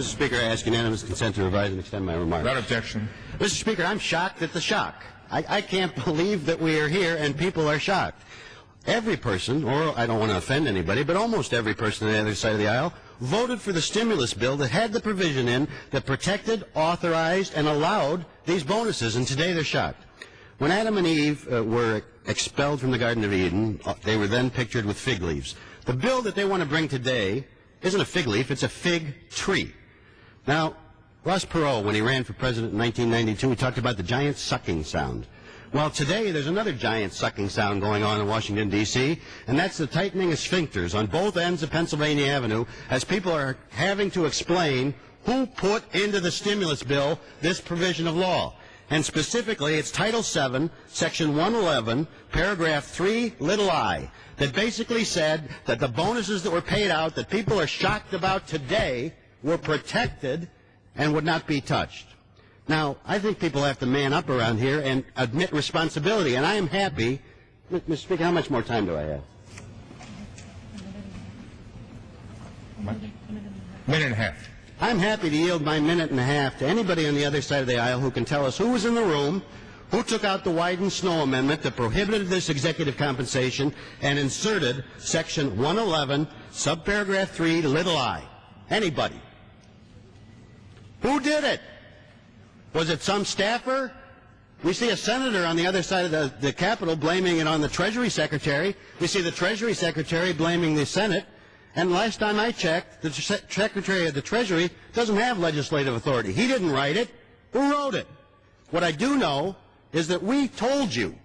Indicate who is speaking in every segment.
Speaker 1: Mr. Speaker, I ask unanimous consent to revise and extend my remarks.
Speaker 2: Without objection.
Speaker 1: Mr. Speaker, I'm shocked at the shock. I can't believe that we are here and people are shocked. Every person, or I don't want to offend anybody, but almost every person on the other side of the aisle voted for the stimulus bill that had the provision in that protected, authorized, and allowed these bonuses, and today they're shocked. When Adam and Eve were expelled from the Garden of Eden, they were then pictured with fig leaves. The bill that they want to bring today isn't a fig leaf, it's a fig tree. Now, Ross Perot, when he ran for president in 1992, he talked about the giant sucking sound. Well, today there's another giant sucking sound going on in Washington, D.C., and that's the tightening of sphincters on both ends of Pennsylvania Avenue as people are having to explain who put into the stimulus bill this provision of law. And specifically, it's Title VII, Section 111, Paragraph 3, little I, that basically said that the bonuses that were paid out that people are shocked about today were protected and would not be touched. Now, I think people have to man up around here and admit responsibility, and I am happy. Mr. Speaker, how much more time do I have?
Speaker 2: Minute and a half.
Speaker 1: I'm happy to yield my minute and a half to anybody on the other side of the aisle who can tell us who was in the room, who took out the Wyden-Snow amendment that prohibited this executive compensation and inserted Section 111, subparagraph 3, little I. Anybody. Who did it? Was it some staffer? We see a senator on the other side of the Capitol blaming it on the Treasury Secretary. We see the Treasury Secretary blaming the Senate. And last time I checked, the Secretary of the Treasury doesn't have legislative authority. He didn't write it. Who wrote it? What I do know is that we told you.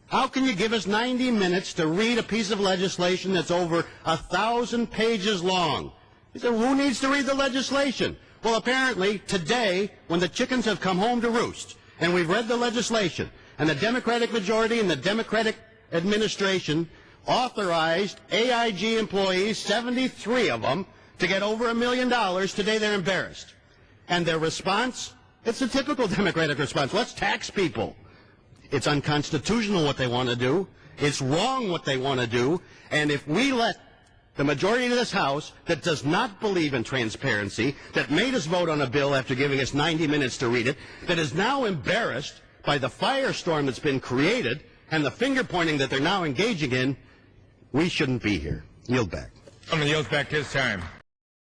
Speaker 1: How can you give us 90 minutes to read a piece of legislation that's over 1,000 pages long? He said, who needs to read the legislation? Well, apparently, today, when the chickens have come home to roost, and we've read the legislation, and the Democratic majority and the Democratic administration authorized AIG employees, 73 of them, to get over $1 million, today they're embarrassed. And their response? It's a typical Democratic response. Let's tax people. It's unconstitutional what they want to do. It's wrong what they want to do. And if we let the majority of this House that does not believe in transparency, that made us vote on a bill after giving us 90 minutes to read it, that is now embarrassed by the firestorm that's been created and the finger-pointing that they're now engaging in, we shouldn't be here. Yield back.
Speaker 2: I'm going to yield back his time.